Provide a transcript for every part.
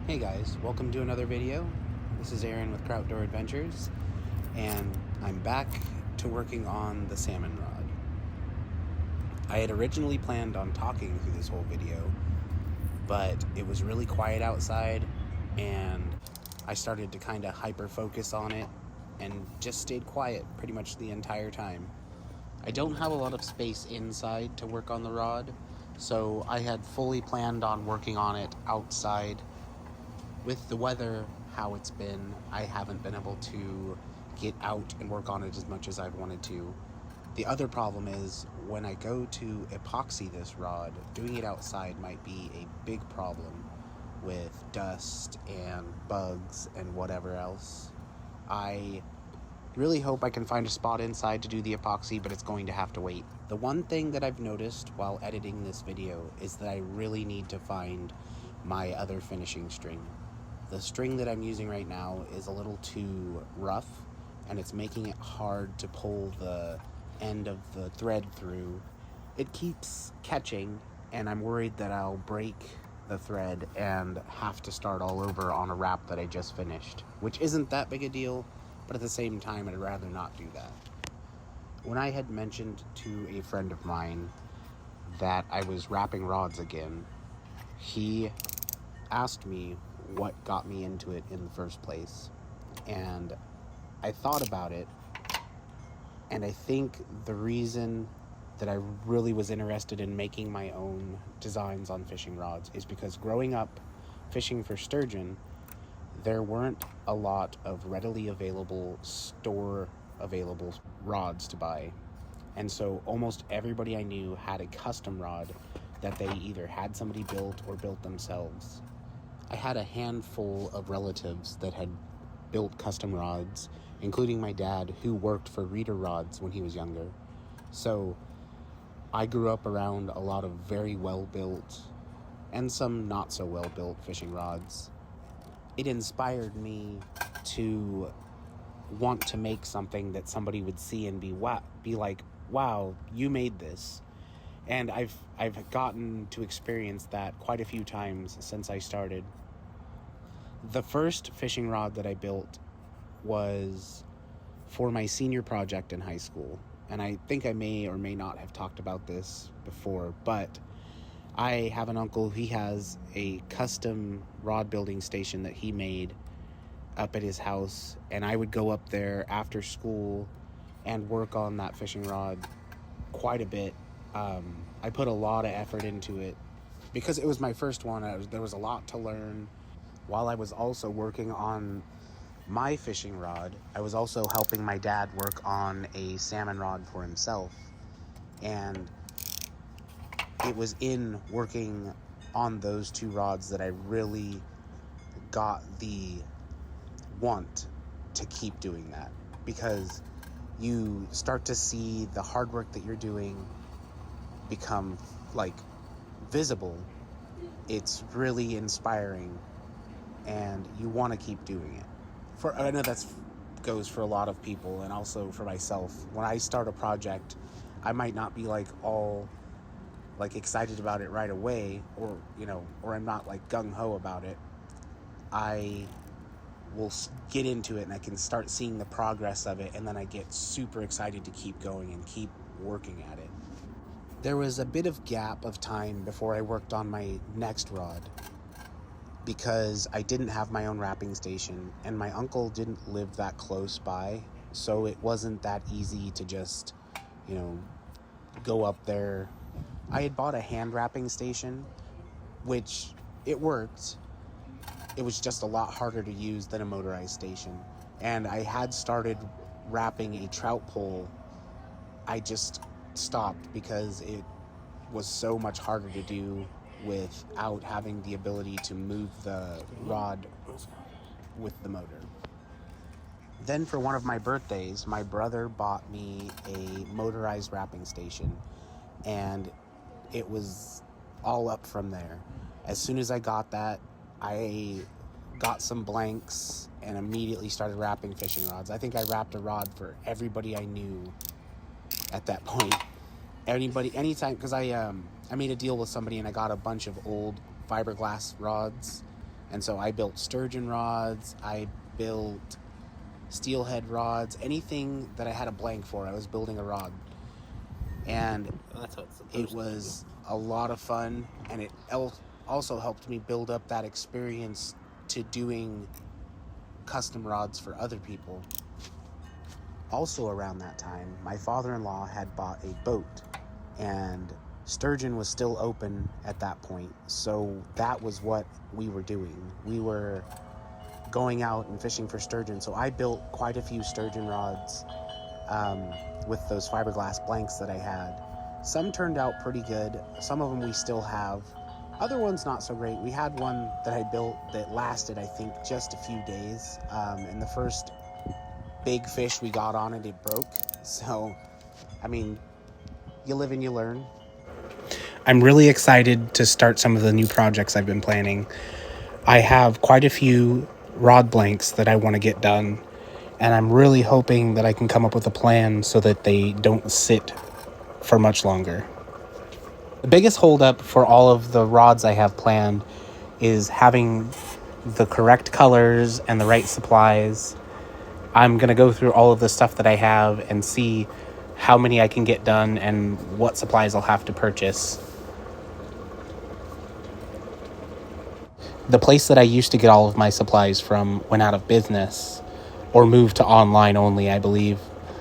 Hey guys, welcome to another video. This is Aaron with Outdoor Adventures, and I'm back to working on the salmon rod. I had originally planned on talking through this whole video, but it was really quiet outside, and I started to kind of hyper-focus on it, and just stayed quiet pretty much the entire time. I don't have a lot of space inside to work on the rod, so I had fully planned on working on it outside. With the weather how it's been, I haven't been able to get out and work on it as much as I've wanted to. The other problem is when I go to epoxy this rod, doing it outside might be a big problem with dust and bugs and whatever else. I really hope I can find a spot inside to do the epoxy, but it's going to have to wait. The one thing that I've noticed while editing this video is that I really need to find my other finishing string. The string that I'm using right now is a little too rough, and it's making it hard to pull the end of the thread through. It keeps catching, and I'm worried that I'll break the thread and have to start all over on a wrap that I just finished, which isn't that big a deal, but at the same time, I'd rather not do that. When I had mentioned to a friend of mine that I was wrapping rods again, he asked me what got me into it in the first place, and I thought about it, and I think the reason that I really was interested in making my own designs on fishing rods is because growing up fishing for sturgeon, there weren't a lot of readily available store available rods to buy, and so almost everybody I knew had a custom rod that they either had somebody built or built themselves. I had a handful of relatives that had built custom rods, including my dad, who worked for Reader Rods when he was younger. So I grew up around a lot of very well-built and some not so well-built fishing rods. It inspired me to want to make something that somebody would see and be like, wow, you made this. And I've gotten to experience that quite a few times since I started. The first fishing rod that I built was for my senior project in high school. And I think I may or may not have talked about this before, but I have an uncle. He has a custom rod building station that he made up at his house. And I would go up there after school and work on that fishing rod quite a bit. I put a lot of effort into it because it was my first one. There was a lot to learn. While I was also working on my fishing rod, I was also helping my dad work on a salmon rod for himself. And it was in working on those two rods that I really got the want to keep doing that, because you start to see the hard work that you're doing become like visible. It's really inspiring, and you want to keep doing it. I know that goes for a lot of people, and also for myself. When I start a project, I might not be all excited about it right away, or I'm not gung-ho about it. I will get into it and I can start seeing the progress of it, and then I get super excited to keep going and keep working at it. There was a bit of gap of time before I worked on my next rod because I didn't have my own wrapping station, and my uncle didn't live that close by, so it wasn't that easy to just, go up there. I had bought a hand wrapping station, which it worked. It was just a lot harder to use than a motorized station. And I had started wrapping a trout pole. I just stopped because it was so much harder to do without having the ability to move the rod with the motor. Then for one of my birthdays, my brother bought me a motorized wrapping station, and it was all up from there. As soon as I got that, I got some blanks and immediately started wrapping fishing rods. I think I wrapped a rod for everybody I knew at that point. Anytime, because I made a deal with somebody and I got a bunch of old fiberglass rods And so I built sturgeon rods, I built steelhead rods, anything that I had a blank for, I was building a rod. And That's how it's supposed it was a lot of fun, and it also helped me build up that experience to doing custom rods for other people. Also around that time, my father-in-law had bought a boat, and sturgeon was still open at that point, so that was what we were doing. We were going out and fishing for sturgeon, so I built quite a few sturgeon rods with those fiberglass blanks that I had. Some turned out pretty good. Some of them we still have. Other ones not so great. We had one that I built that lasted, I think, just a few days. And the first big fish we got on it, it broke. So, I mean, you live and you learn. I'm really excited to start some of the new projects I've been planning. I have quite a few rod blanks that I want to get done, and I'm really hoping that I can come up with a plan so that they don't sit for much longer. The biggest holdup for all of the rods I have planned is having the correct colors and the right supplies. I'm going to go through all of the stuff that I have and see how many I can get done and what supplies I'll have to purchase. The place that I used to get all of my supplies from went out of business or moved to online only, I believe.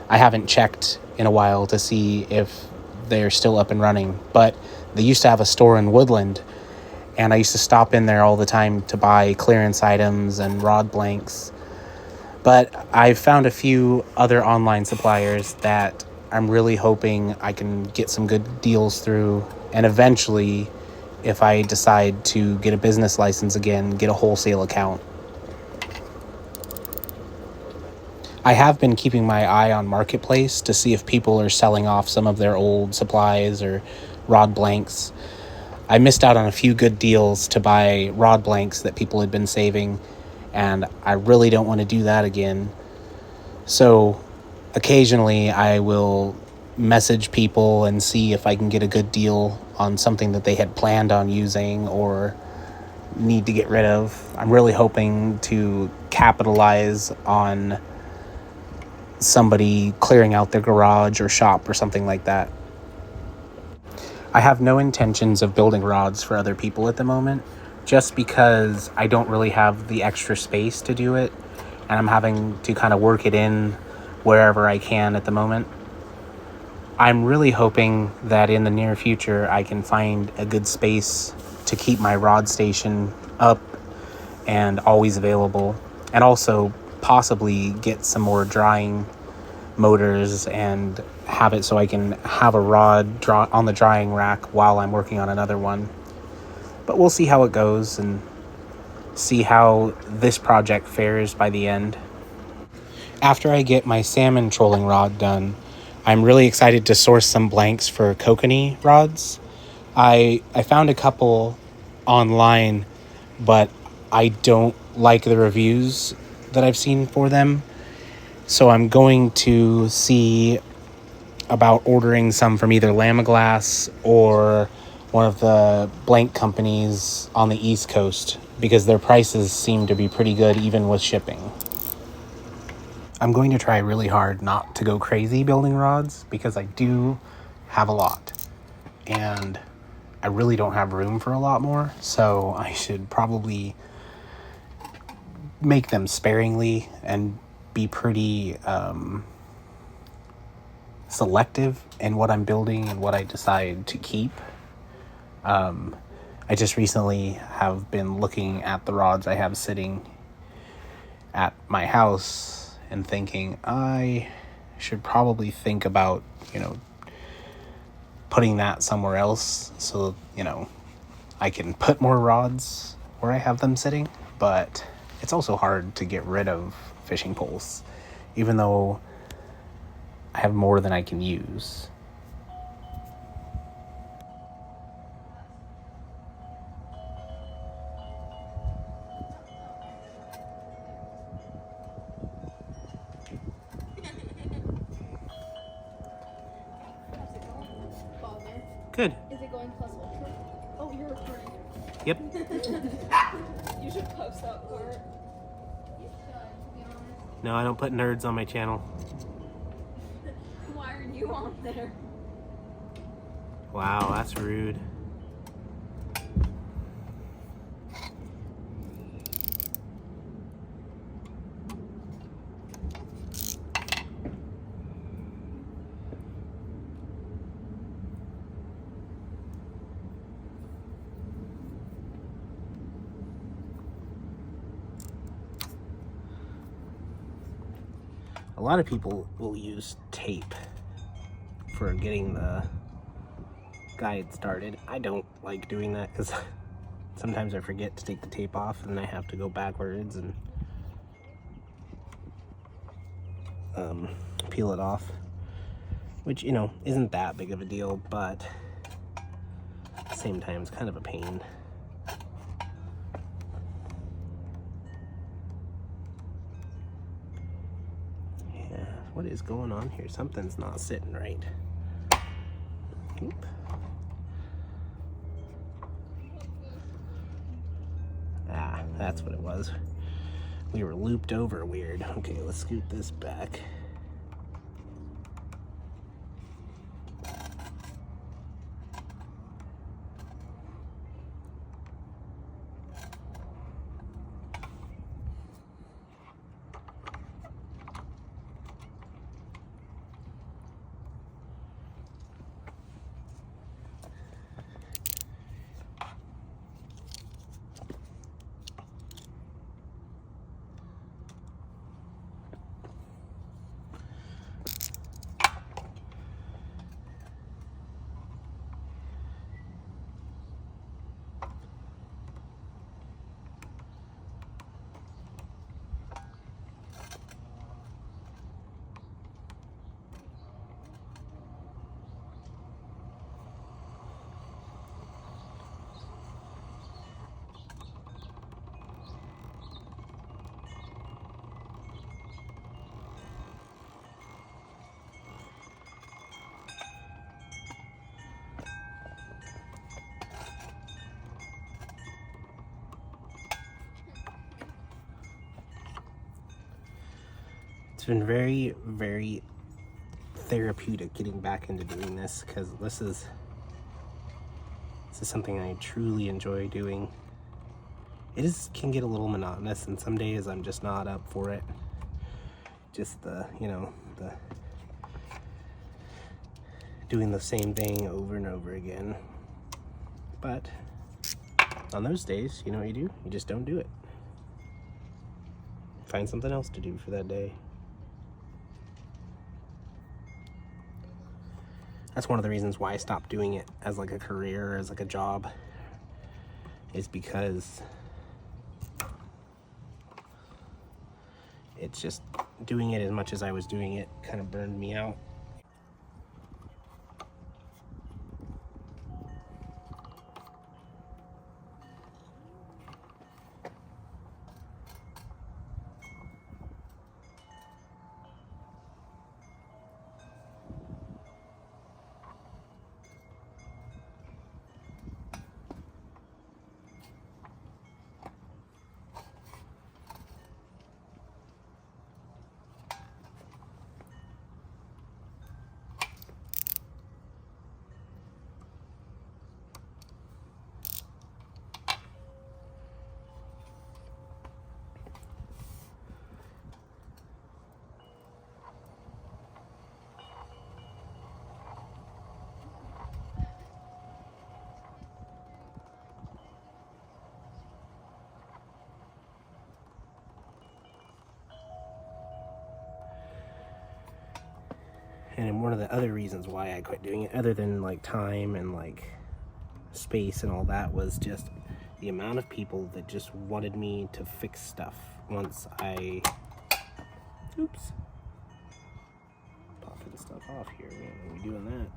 I haven't checked in a while to see if they're still up and running, but they used to have a store in Woodland, and I used to stop in there all the time to buy clearance items and rod blanks. But I've found a few other online suppliers that I'm really hoping I can get some good deals through, and eventually, if I decide to get a business license again, get a wholesale account. I have been keeping my eye on Marketplace to see if people are selling off some of their old supplies or rod blanks. I missed out on a few good deals to buy rod blanks that people had been saving, and I really don't want to do that again. So occasionally I will message people and see if I can get a good deal on something that they had planned on using or need to get rid of. I'm really hoping to capitalize on somebody clearing out their garage or shop or something like that. I have no intentions of building rods for other people at the moment, just because I don't really have the extra space to do it, and I'm having to kind of work it in wherever I can at the moment. I'm really hoping that in the near future I can find a good space to keep my rod station up and always available, and also possibly get some more drying motors and have it so I can have a rod on the drying rack while I'm working on another one. But we'll see how it goes and see how this project fares by the end. After I get my salmon trolling rod done, I'm really excited to source some blanks for kokanee rods. I found a couple online, but I don't like the reviews that I've seen for them. So I'm going to see about ordering some from either Lamiglas or one of the blank companies on the East Coast, because their prices seem to be pretty good even with shipping. I'm going to try really hard not to go crazy building rods, because I do have a lot and I really don't have room for a lot more, so I should probably make them sparingly and be pretty selective in what I'm building and what I decide to keep. I just recently have been looking at the rods I have sitting at my house and thinking I should probably think about, putting that somewhere else so, I can put more rods where I have them sitting. But it's also hard to get rid of fishing poles, even though I have more than I can use. Good. Is it going plus ultra? Oh, you're recording. Yep. You should post that part. You should, to be honest. No, I don't put nerds on my channel. Why are you on there? Wow, that's rude. A lot of people will use tape for getting the guide started. I don't like doing that because sometimes I forget to take the tape off and then I have to go backwards and peel it off, which, you know, isn't that big of a deal, but at the same time it's kind of a pain. What is going on here? Something's not sitting right. Oop. Ah, that's what it was. We were looped over weird. Okay, let's scoot this back. It's been very, very therapeutic getting back into doing this because this is something I truly enjoy doing. It can get a little monotonous, and some days I'm just not up for it. Just the doing the same thing over and over again. But on those days, you know what you do? You just don't do it. Find something else to do for that day. That's one of the reasons why I stopped doing it as like a career, as like a job, is because it's just doing it as much as I was doing it kind of burned me out. And one of the other reasons why I quit doing it, other than like time and like space and all that, was just the amount of people that just wanted me to fix stuff once I, oops, popping stuff off here, man, are we doing that?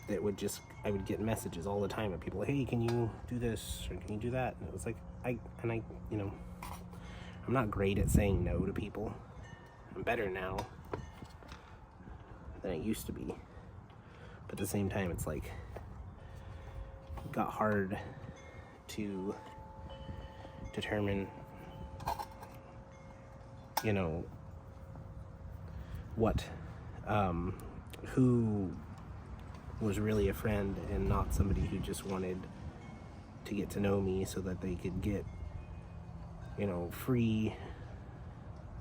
That would just, I would get messages all the time of people, hey, can you do this, or can you do that? And it was like, you know, I'm not great at saying no to people. I'm better now than I used to be. But at the same time, it's like, got hard to determine, you know, what, who was really a friend and not somebody who just wanted to get to know me so that they could get, you know,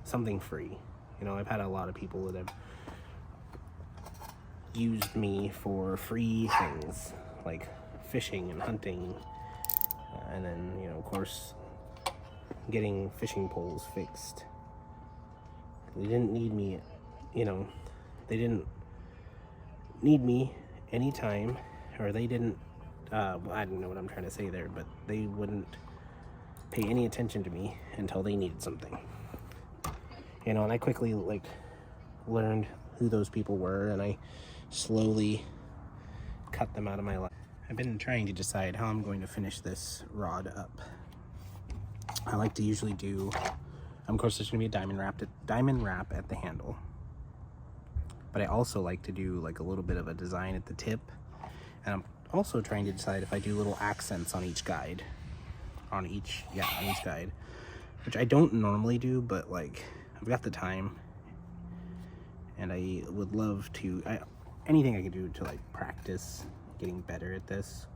something free. You know, I've had a lot of people that have used me for free things like fishing and hunting, and then, you know, of course, getting fishing poles fixed. They didn't need me, you know, they didn't need me anytime, or they didn't, I don't know what I'm trying to say there, but they wouldn't pay any attention to me until they needed something. You know, and I quickly, like, learned who those people were, and I slowly cut them out of my life. I've been trying to decide how I'm going to finish this rod up. I like to usually do, of course there's going to be a diamond wrap at the handle, but I also like to do like a little bit of a design at the tip, and I'm also trying to decide if I do little accents on each guide, on each guide, which I don't normally do, but like I've got the time, and I would love to, anything I can do to like practice getting better at this.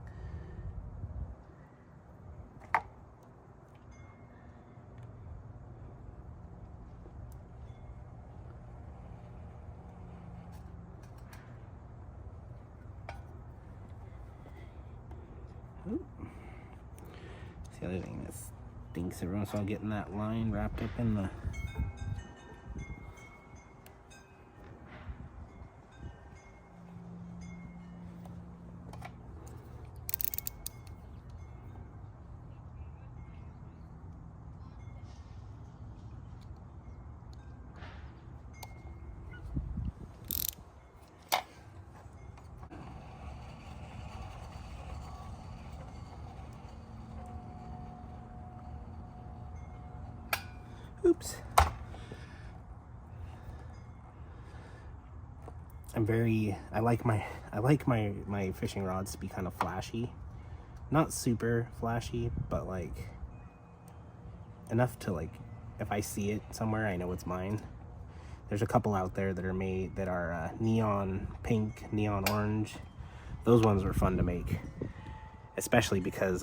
Ooh. It's the other thing that stinks every once in a while, getting that line wrapped up in the oops. I like my fishing rods to be kind of flashy. Not super flashy, but like enough to, like, if I see it somewhere, I know it's mine. There's a couple out there that are made that are neon pink, neon orange. Those ones were fun to make, especially because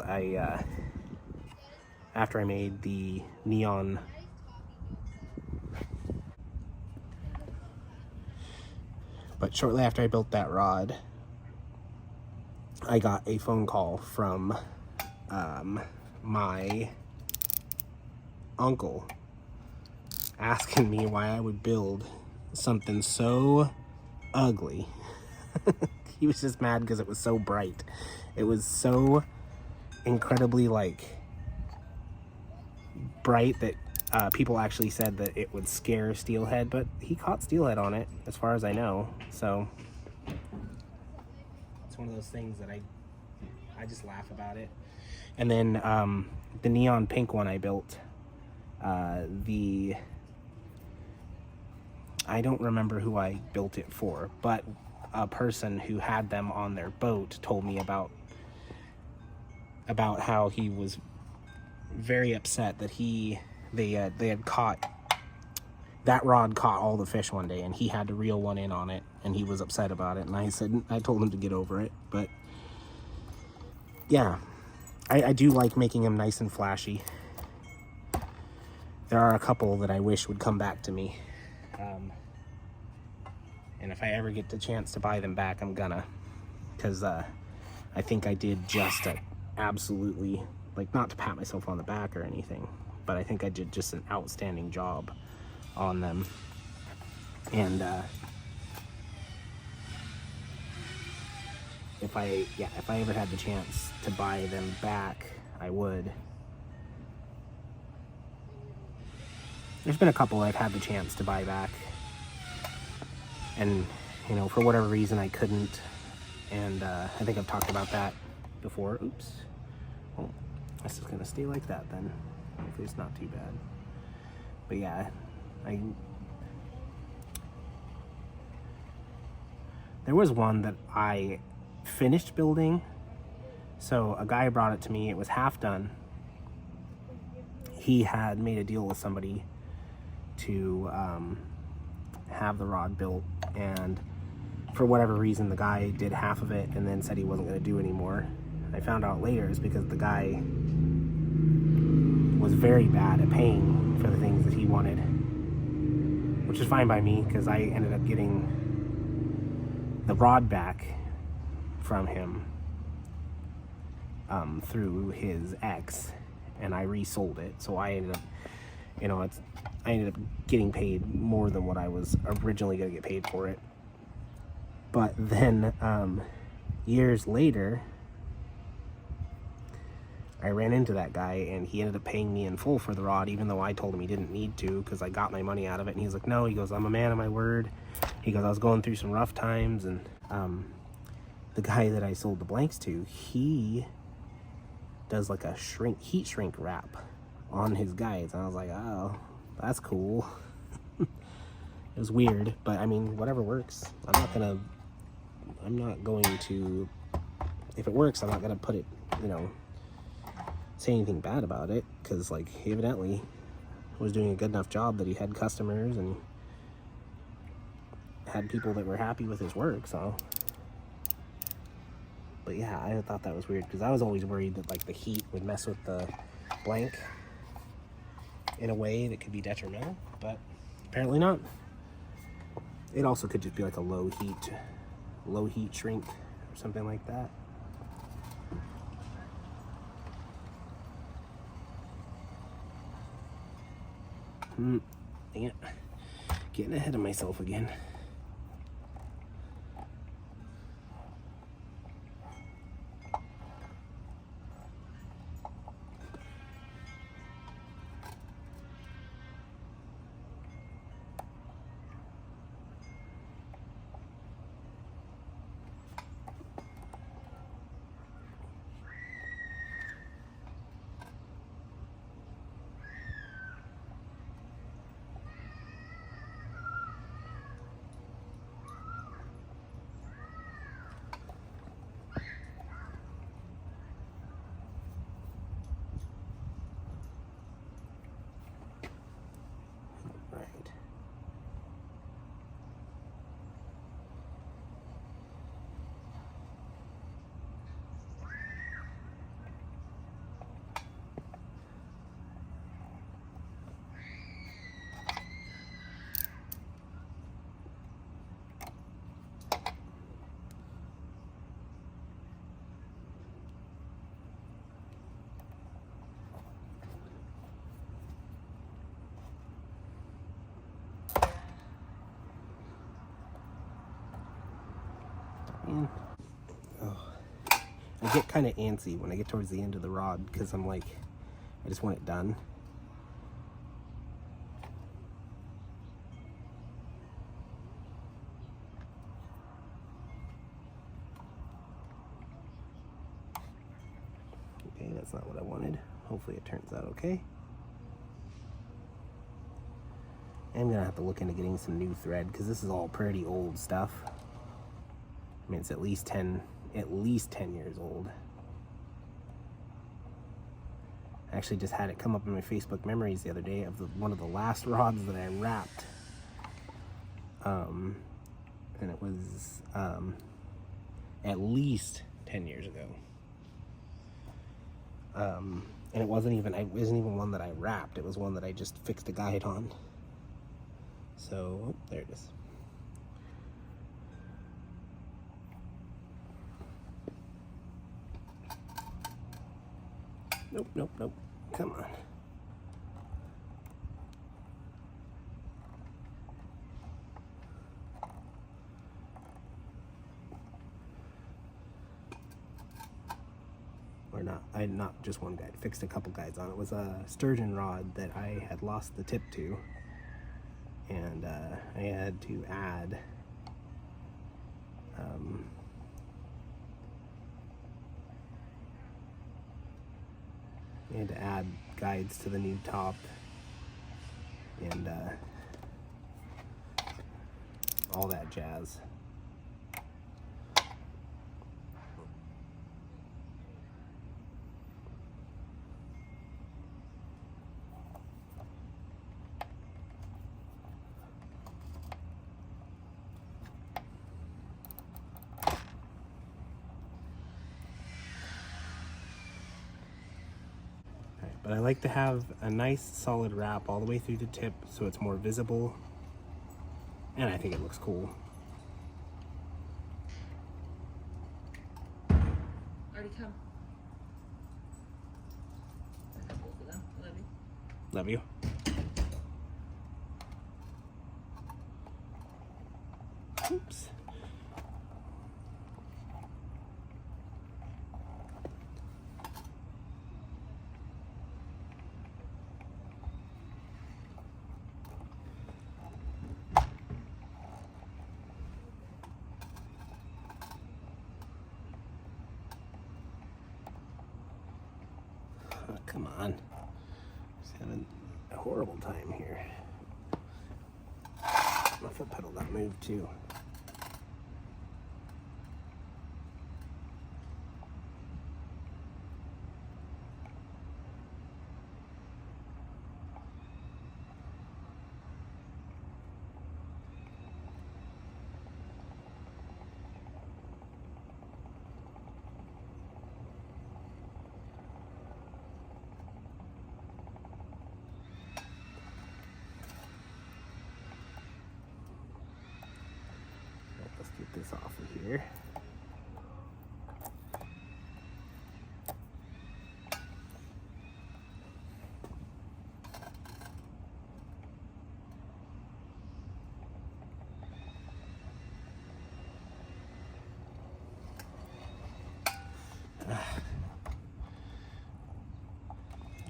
after I made the neon But shortly after I built that rod, I got a phone call from my uncle asking me why I would build something so ugly. He was just mad because it was so bright. It was so incredibly, like, bright that people actually said that it would scare steelhead, but he caught steelhead on it, as far as I know. So it's one of those things that I just laugh about it. And then the neon pink one I built, I don't remember who I built it for, but a person who had them on their boat told me about how he was very upset that they had caught, that rod caught all the fish one day, and he had to reel one in on it, and he was upset about it. And I told him to get over it. But yeah, I do like making them nice and flashy. There are a couple that I wish would come back to me, and if I ever get the chance to buy them back, I'm gonna, because I think I did just absolutely, like, not to pat myself on the back or anything, but I think I did just an outstanding job on them. And if I ever had the chance to buy them back, I would. There's been a couple I've had the chance to buy back, and, you know, for whatever reason I couldn't, and I think I've talked about that before. Oops. Well, this is gonna stay like that then. Hopefully it's not too bad. But yeah, there was one that I finished building So a guy brought it to me. It was half done. He had made a deal with somebody to have the rod built, and for whatever reason the guy did half of it and then said he wasn't going to do anymore. I found out later is because the guy was very bad at paying for the things that he wanted, which is fine by me because I ended up getting the rod back from him through his ex, and I resold it. So I ended up, I ended up getting paid more than what I was originally going to get paid for it. But then years later, I ran into that guy, and he ended up paying me in full for the rod, even though I told him he didn't need to because I got my money out of it. And he's like, no, he goes, I'm a man of my word. He goes, I was going through some rough times. And the guy that I sold the blanks to, he does like a heat shrink wrap on his guides. And I was like, oh, that's cool. It was weird, but I mean, whatever works. I'm not going to, if it works, I'm not going to put it, say anything bad about it, because like he evidently was doing a good enough job that he had customers and had people that were happy with his work. So, but yeah, I thought that was weird because I was always worried that like the heat would mess with the blank in a way that could be detrimental, but apparently not. It also could just be like a low heat shrink or something like that. Dang it. Getting ahead of myself again. Oh, I get kind of antsy when I get towards the end of the rod because I'm like, I just want it done. Okay, that's not what I wanted. Hopefully it turns out okay. I'm gonna have to look into getting some new thread because this is all pretty old stuff. I mean, it's at least 10 years old. I actually just had it come up in my Facebook memories the other day of one of the last rods that I wrapped. And it was at least 10 years ago. And it wasn't even one that I wrapped. It was one that I just fixed a guide on. So, there it is. Nope. Come on. Or not. I not just one guide. Fixed a couple guides on it. It was a sturgeon rod that I had lost the tip to. And I had to add guides to the new top and all that jazz. But I like to have a nice solid wrap all the way through the tip so it's more visible, and I think it looks cool. Already come. I got both of them. I love you. Love you. Oops. Oh, come on. Just having a horrible time here. My foot pedal got moved too. Let's get this off of here.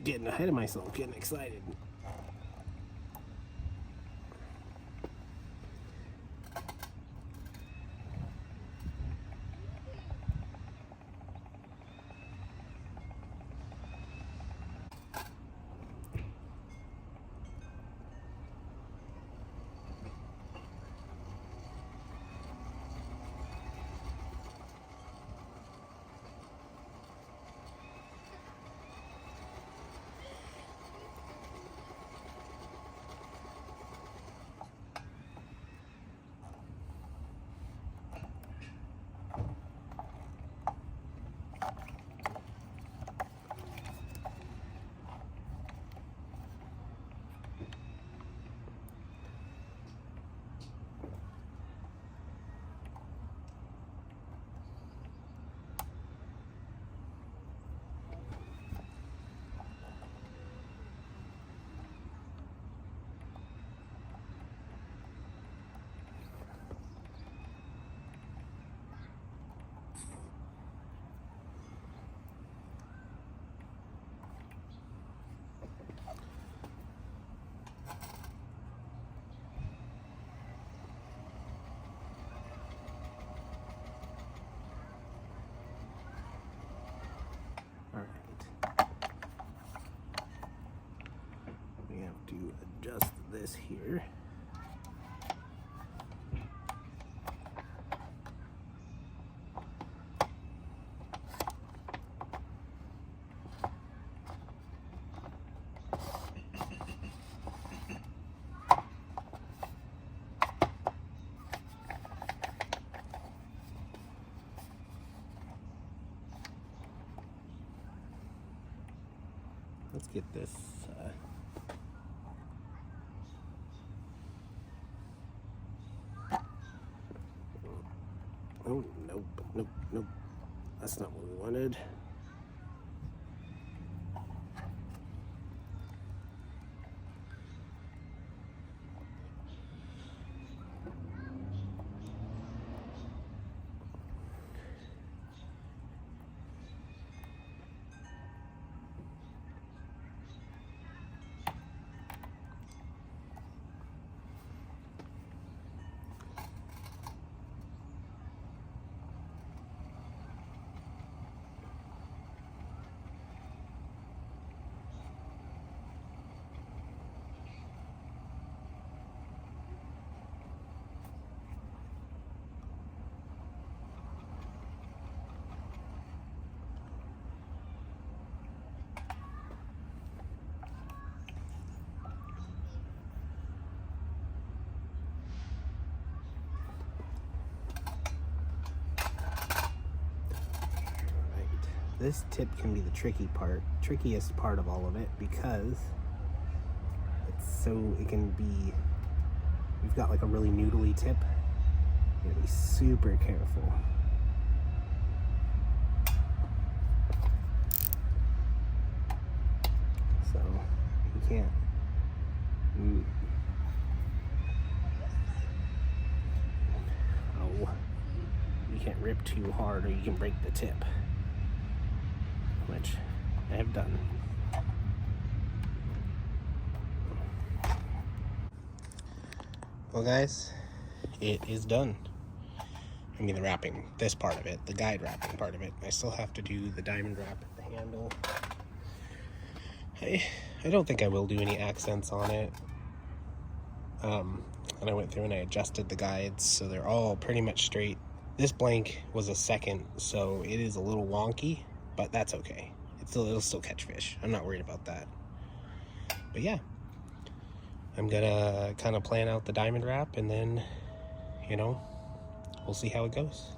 Getting ahead of myself, getting excited. Alright. We have to adjust this here. Let's get this oh, nope, nope, nope. That's not what we wanted. This tip can be the trickiest part of all of it, because it can be, you've got like a really noodly tip. You gotta be super careful. So you can't you can't rip too hard, or you can break the tip, which I have done. Well, guys, it is done. I mean, the wrapping, this part of it, the guide wrapping part of it. I still have to do the diamond wrap at the handle. I don't think I will do any accents on it. And I went through and I adjusted the guides, so they're all pretty much straight. This blank was a second, so it is a little wonky, but that's okay. It'll still catch fish. I'm not worried about that. But yeah, I'm gonna kind of plan out the diamond wrap, and then, we'll see how it goes.